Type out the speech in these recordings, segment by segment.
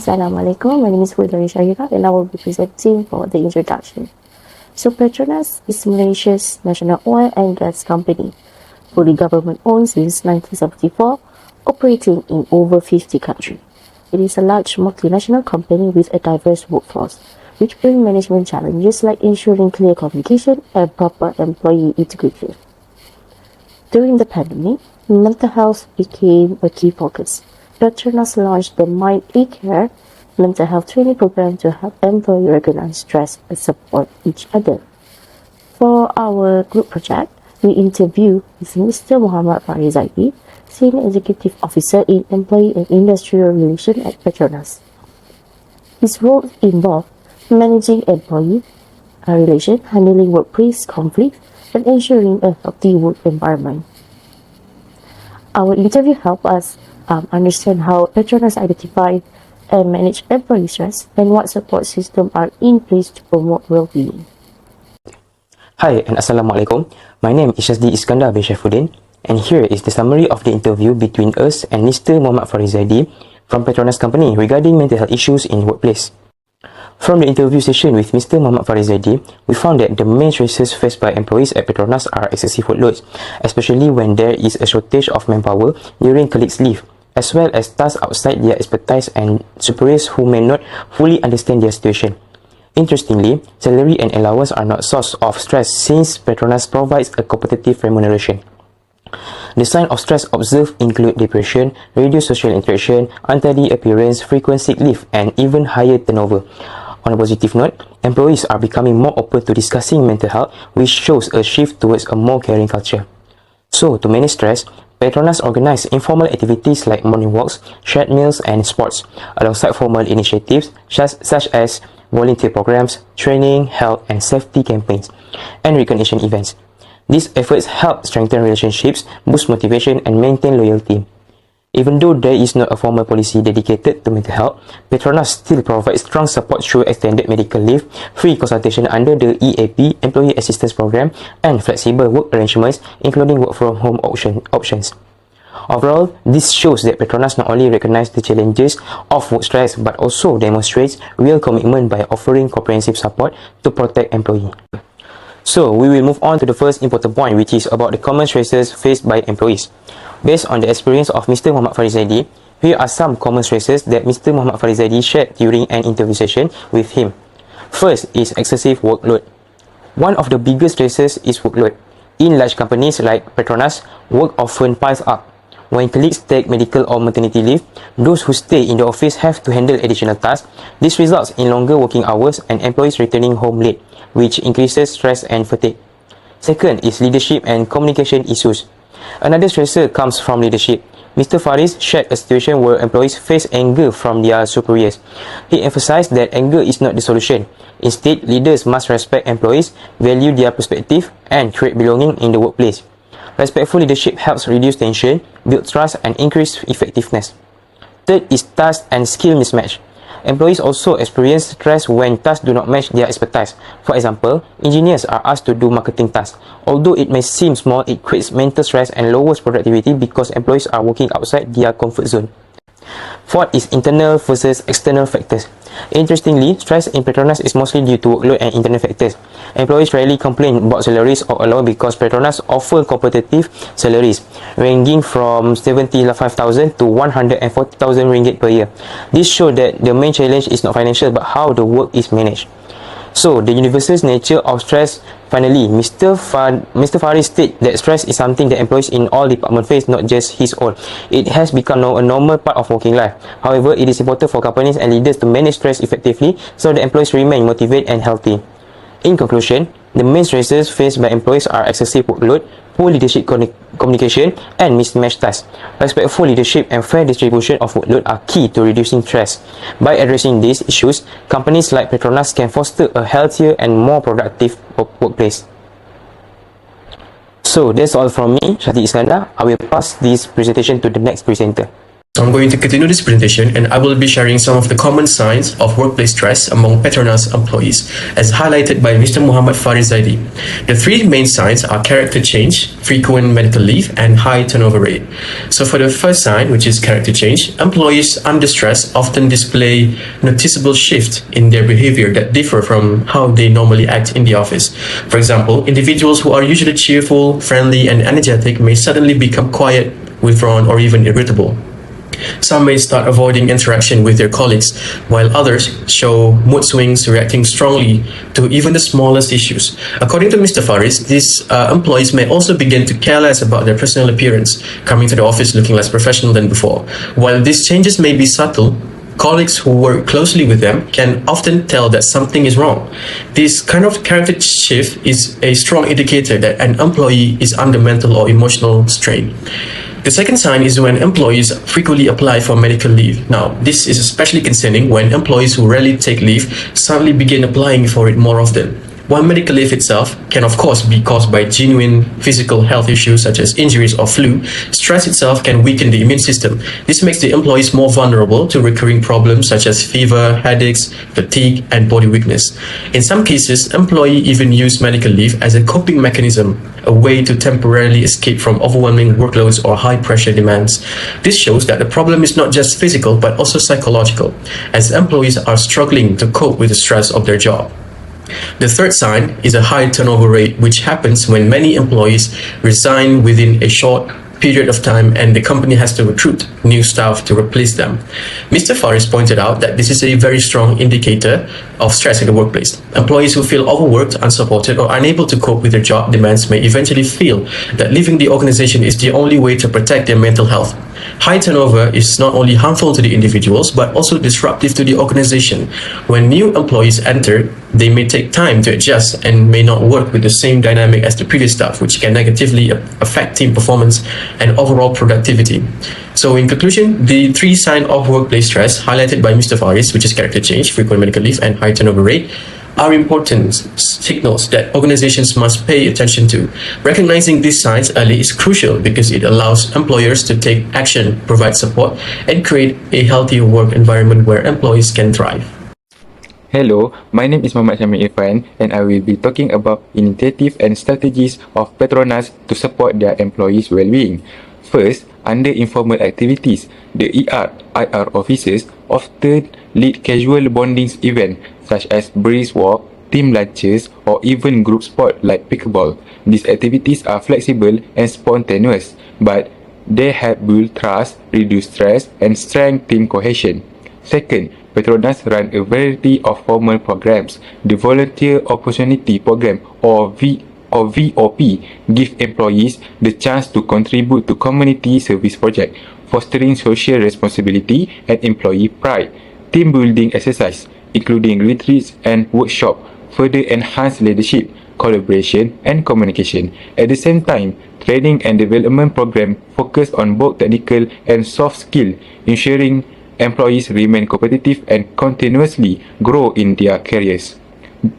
Assalamualaikum, my name is SHAHIRAH and I will be presenting for the introduction. So PETRONAS is Malaysia's national oil and gas company, fully government owned since 1974, operating in over 50 countries. It is a large multinational company with a diverse workforce, which bring management challenges like ensuring clear communication and proper employee integration. During the pandemic, mental health became a key focus. PETRONAS launched the Mind Care mental health training program to help employees recognize stress and support each other. For our group project, we interviewed with Mr. Muhammad Fariz, Senior Executive Officer in Employee and Industrial Relations at PETRONAS. His role involved managing employee relations, handling workplace conflicts, and ensuring a healthy work environment. Our interview helped us understand how PETRONAS identify and manage employee stress and what support systems are in place to promote well-being. Hi and Assalamualaikum. My name is SHAZDY ISKANDAR bin SYAIFUDDIN, and here is the summary of the interview between us and Mr. Muhammad Fariz from PETRONAS company regarding mental health issues in workplace. From the interview session with Mr. Muhammad Fariz, we found that the main stresses faced by employees at PETRONAS are excessive workloads, especially when there is a shortage of manpower during colleagues' leave, as well as tasks outside their expertise and superiors who may not fully understand their situation. Interestingly, salary and allowance are not source of stress since PETRONAS provides a competitive remuneration. The signs of stress observed include depression, reduced social interaction, untidy appearance, frequent sick leave, and even higher turnover. On a positive note, employees are becoming more open to discussing mental health, which shows a shift towards a more caring culture. So, to manage stress, PETRONAS organize informal activities like morning walks, shared meals, and sports, alongside formal initiatives such as volunteer programs, training, health and safety campaigns, and recognition events. These efforts help strengthen relationships, boost motivation, and maintain loyalty. Even though there is not a formal policy dedicated to mental health, PETRONAS still provides strong support through extended medical leave, free consultation under the EAP Employee Assistance Program, and flexible work arrangements, including work-from-home options. Overall, this shows that PETRONAS not only recognizes the challenges of work stress but also demonstrates real commitment by offering comprehensive support to protect employees. So, we will move on to the first important point, which is about the common stresses faced by employees. Based on the experience of Mr. Muhammad Fariz, here are some common stresses that Mr. Muhammad Fariz shared during an interview session with him. First is excessive workload. One of the biggest stresses is workload. In large companies like PETRONAS, work often piles up. When colleagues take medical or maternity leave, those who stay in the office have to handle additional tasks. This results in longer working hours and employees returning home late, which increases stress and fatigue. Second is leadership and communication issues. Another stressor comes from leadership. Mr. Fariz shared a situation where employees face anger from their superiors. He emphasized that anger is not the solution. Instead, leaders must respect employees, value their perspective, and create belonging in the workplace. Respectful leadership helps reduce tension, build trust, and increase effectiveness. Third is task and skill mismatch. Employees also experience stress when tasks do not match their expertise. For example, engineers are asked to do marketing tasks. Although it may seem small, it creates mental stress and lowers productivity because employees are working outside their comfort zone. Fourth is internal versus external factors. Interestingly, stress in PETRONAS is mostly due to workload and internal factors. Employees rarely complain about salaries or allowance because PETRONAS offer competitive salaries, ranging from 75,000 to 140,000 ringgit per year. This shows that the main challenge is not financial but how the work is managed. So, the universal nature of stress. Finally, Mr. Fariz stated that stress is something that employees in all departments face, not just his own. It has become a normal part of working life. However, it is important for companies and leaders to manage stress effectively so that employees remain motivated and healthy. In conclusion, the main stresses faced by employees are excessive workload, poor leadership communication, and mismatched tasks. Respectful leadership and fair distribution of workload are key to reducing stress. By addressing these issues, companies like PETRONAS can foster a healthier and more productive workplace. So, that's all from me, SHAZDY ISKANDAR. I will pass this presentation to the next presenter. So I'm going to continue this presentation and I will be sharing some of the common signs of workplace stress among PETRONAS employees as highlighted by Mr. Muhammad Faris Zaidi. The three main signs are character change, frequent medical leave, and high turnover rate. So for the first sign, which is character change, employees under stress often display noticeable shift in their behavior that differ from how they normally act in the office. For example, individuals who are usually cheerful, friendly, and energetic may suddenly become quiet, withdrawn, or even irritable. Some may start avoiding interaction with their colleagues, while others show mood swings, reacting strongly to even the smallest issues. According to Mr. Faris, these employees may also begin to care less about their personal appearance, coming to the office looking less professional than before. While these changes may be subtle, colleagues who work closely with them can often tell that something is wrong. This kind of character shift is a strong indicator that an employee is under mental or emotional strain. The second sign is when employees frequently apply for medical leave. Now, this is especially concerning when employees who rarely take leave suddenly begin applying for it more often. While medical leave itself can of course be caused by genuine physical health issues such as injuries or flu, stress itself can weaken the immune system. This makes the employees more vulnerable to recurring problems such as fever, headaches, fatigue, and body weakness. In some cases, employees even use medical leave as a coping mechanism, a way to temporarily escape from overwhelming workloads or high pressure demands. This shows that the problem is not just physical but also psychological, as employees are struggling to cope with the stress of their job. The third sign is a high turnover rate, which happens when many employees resign within a short period of time and the company has to recruit new staff to replace them. Mr. Faris pointed out that this is a very strong indicator of stress in the workplace. Employees who feel overworked, unsupported, or unable to cope with their job demands may eventually feel that leaving the organization is the only way to protect their mental health. High turnover is not only harmful to the individuals but also disruptive to the organization. When new employees enter, they may take time to adjust and may not work with the same dynamic as the previous staff, which can negatively affect team performance and overall productivity. So in conclusion, the three signs of workplace stress highlighted by Mr. Faris, which is character change, frequent medical leave, and high turnover rate, are important signals that organizations must pay attention to. Recognizing these signs early is crucial because it allows employers to take action, provide support, and create a healthy work environment where employees can thrive. Hello, my name is Muhammad IRFAN and I will be talking about initiatives and strategies of PETRONAS to support their employees' well-being. First, under informal activities, the IR officers often lead casual bonding events such as brisk walk, team lunches, or even group sport like pickleball. These activities are flexible and spontaneous, but they help build trust, reduce stress, and strengthen team cohesion. Second, PETRONAS run a variety of formal programs. The Volunteer Opportunity Program or VOP give employees the chance to contribute to community service projects, fostering social responsibility and employee pride. Team building exercise, including retreats and workshops, further enhance leadership, collaboration, and communication. At the same time, training and development programs focus on both technical and soft skills, ensuring employees remain competitive and continuously grow in their careers.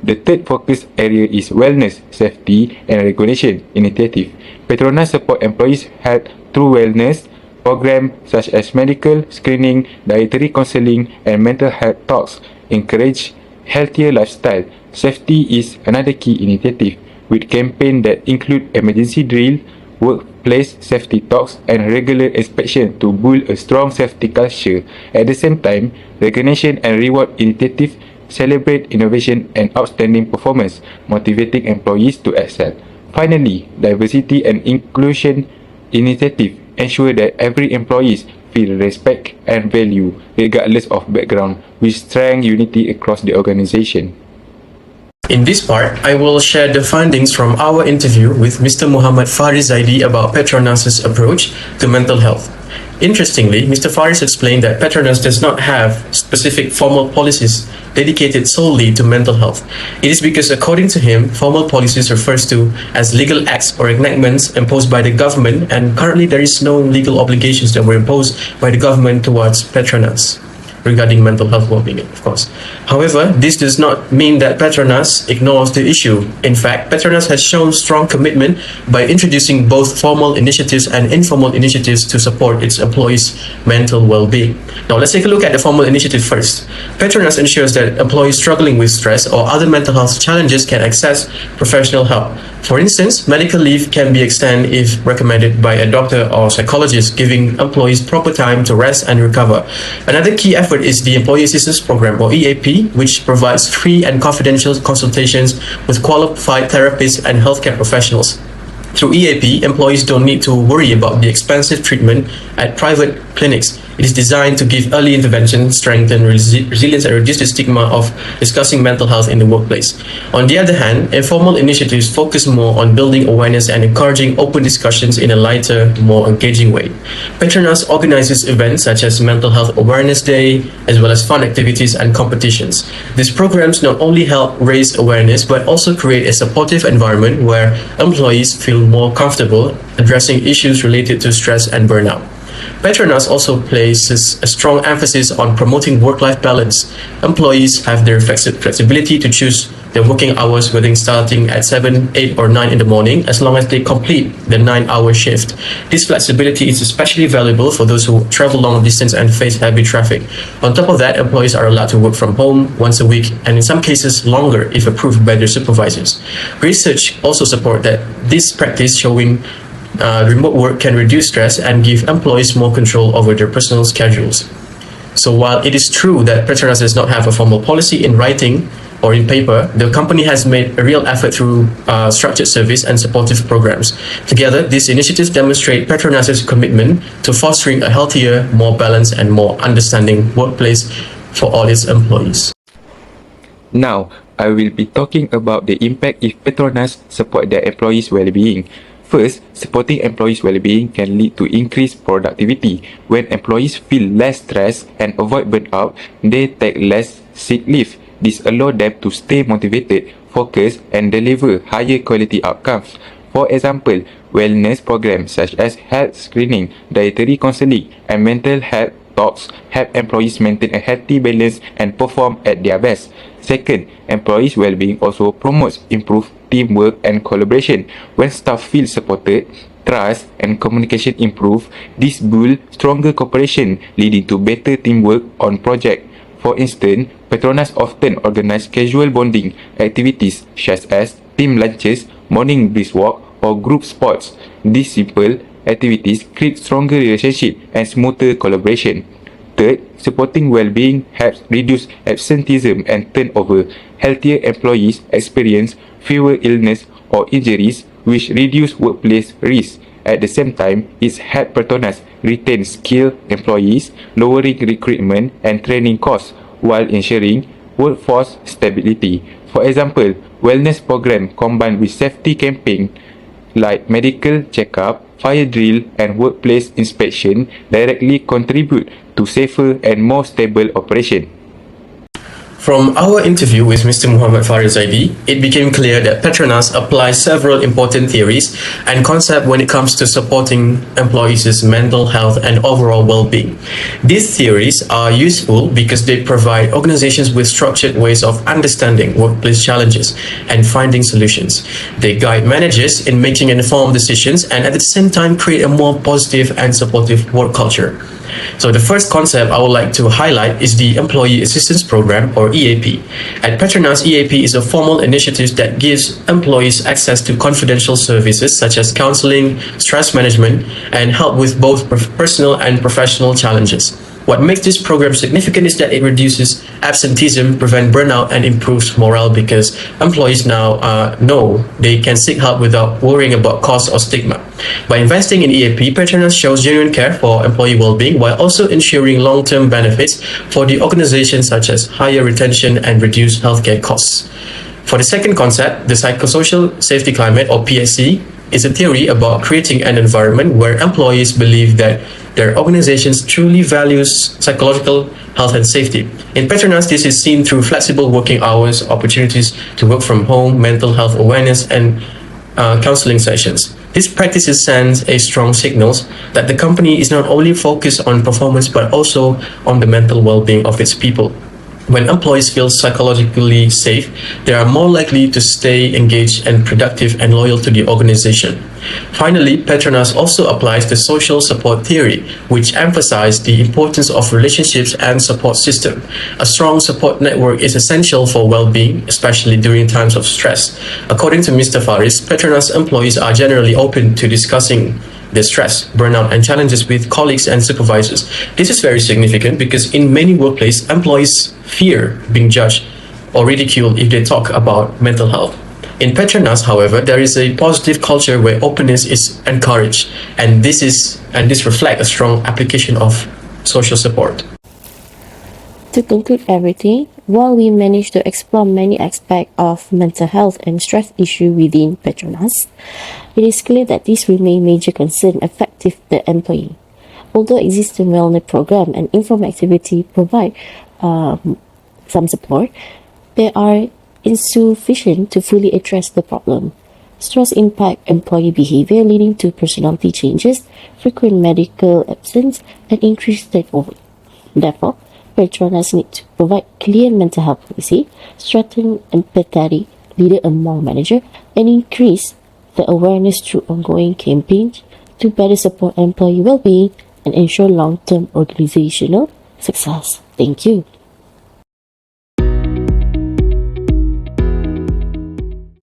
The third focus area is wellness, safety, and regulation initiative. PETRONAS support employees' health through wellness programs such as medical screening, dietary counseling, and mental health talks. Encourage healthier lifestyle. Safety is another key initiative, with campaigns that include emergency drill, workplace safety talks, and regular inspection to build a strong safety culture. At the same time, recognition and reward initiatives celebrate innovation and outstanding performance, motivating employees to excel. Finally, diversity and inclusion initiatives ensure that every employee feel respect and value regardless of background, which strengthens unity across the organization. In this part, I will share the findings from our interview with Mr. Muhammad Faris Zaidi about PETRONAS' approach to mental health. Interestingly, Mr. Faris explained that PETRONAS does not have specific formal policies dedicated solely to mental health. It is because, according to him, formal policies refers to as legal acts or enactments imposed by the government, and currently there is no legal obligations that were imposed by the government towards PETRONAS. regarding mental health well-being, of course. However, this does not mean that PETRONAS ignores the issue. In fact, PETRONAS has shown strong commitment by introducing both formal initiatives and informal initiatives to support its employees' mental well-being. Now, let's take a look at the formal initiative first. PETRONAS ensures that employees struggling with stress or other mental health challenges can access professional help. For instance, medical leave can be extended if recommended by a doctor or psychologist, giving employees proper time to rest and recover. Another key effort is the Employee Assistance Program, or EAP, which provides free and confidential consultations with qualified therapists and healthcare professionals. Through EAP, employees don't need to worry about the expensive treatment at private clinics. It is designed to give early intervention, strengthen resilience, and reduce the stigma of discussing mental health in the workplace. On the other hand, informal initiatives focus more on building awareness and encouraging open discussions in a lighter, more engaging way. PETRONAS organizes events such as Mental Health Awareness Day, as well as fun activities and competitions. These programs not only help raise awareness, but also create a supportive environment where employees feel more comfortable addressing issues related to stress and burnout. PETRONAS also places a strong emphasis on promoting work-life balance. Employees have their flexibility to choose their working hours, whether starting at 7, 8, or 9 in the morning, as long as they complete the 9-hour shift. This flexibility is especially valuable for those who travel long distance and face heavy traffic. On top of that, employees are allowed to work from home once a week, and in some cases longer if approved by their supervisors. Research also supports that this practice, showing remote work can reduce stress and give employees more control over their personal schedules. So while it is true that PETRONAS does not have a formal policy in writing or in paper, the company has made a real effort through structured service and supportive programs. Together, these initiatives demonstrate PETRONAS's commitment to fostering a healthier, more balanced, and more understanding workplace for all its employees. Now, I will be talking about the impact if PETRONAS support their employees' well-being. First, supporting employees' well-being can lead to increased productivity. When employees feel less stressed and avoid burnout, they take less sick leave. This allows them to stay motivated, focused, and deliver higher quality outcomes. For example, wellness programs such as health screening, dietary counseling, and mental health talks help employees maintain a healthy balance and perform at their best. Second, employees' well-being also promotes improved teamwork and collaboration. When staff feel supported, trust and communication improve. This builds stronger cooperation, leading to better teamwork on projects. For instance, PETRONAS often organize casual bonding activities such as team lunches, morning brisk walk, or group sports. These simple activities create stronger relationships and smoother collaboration. Third, supporting well-being helps reduce absenteeism and turnover. Healthier employees experience fewer illness or injuries, which reduce workplace risk. At the same time, it helps PETRONAS retain skilled employees, lowering recruitment and training costs, while ensuring workforce stability. For example, wellness program combined with safety campaign like medical checkup, fire drill, and workplace inspection directly contribute to safer and more stable operation. From our interview with Mr. Muhammad Farizadi, it became clear that PETRONAS applies several important theories and concepts when it comes to supporting employees' mental health and overall well-being. These theories are useful because they provide organizations with structured ways of understanding workplace challenges and finding solutions. They guide managers in making informed decisions and at the same time create a more positive and supportive work culture. So the first concept I would like to highlight is the Employee Assistance Program, or EAP. At PETRONAS, EAP is a formal initiative that gives employees access to confidential services such as counseling, stress management, and help with both personal and professional challenges. What makes this program significant is that it reduces absenteeism, prevents burnout, and improves morale because employees now know they can seek help without worrying about cost or stigma. By investing in EAP, PETRONAS shows genuine care for employee well-being while also ensuring long-term benefits for the organization, such as higher retention and reduced healthcare costs. For the second concept, the psychosocial safety climate, or PSC, is a theory about creating an environment where employees believe that their organizations truly values psychological health and safety. In PETRONAS, this is seen through flexible working hours, opportunities to work from home, mental health awareness, and counseling sessions. These practices send a strong signal that the company is not only focused on performance but also on the mental well-being of its people. When employees feel psychologically safe, they are more likely to stay engaged and productive and loyal to the organization. Finally, PETRONAS also applies the social support theory, which emphasizes the importance of relationships and support system. A strong support network is essential for well-being, especially during times of stress. According to Mr. Faris, PETRONAS employees are generally open to discussing the stress, burnout, and challenges with colleagues and supervisors. This is very significant because in many workplaces, employees fear being judged or ridiculed if they talk about mental health. In PETRONAS, however, there is a positive culture where openness is encouraged, and this reflects a strong application of social support. To conclude everything, while we managed to explore many aspects of mental health and stress issue within PETRONAS, it is clear that these remain major concern affecting the employee. Although existing wellness program and informal activity provide some support, they are insufficient to fully address the problem. Stress impact employee behavior, leading to personality changes, frequent medical absence, and increased turnover. Therefore, PETRONAS need to provide clear mental health policy, strengthen empathetic leader among manager, and increase the awareness through ongoing campaigns to better support employee well-being and ensure long-term organizational success. Thank you.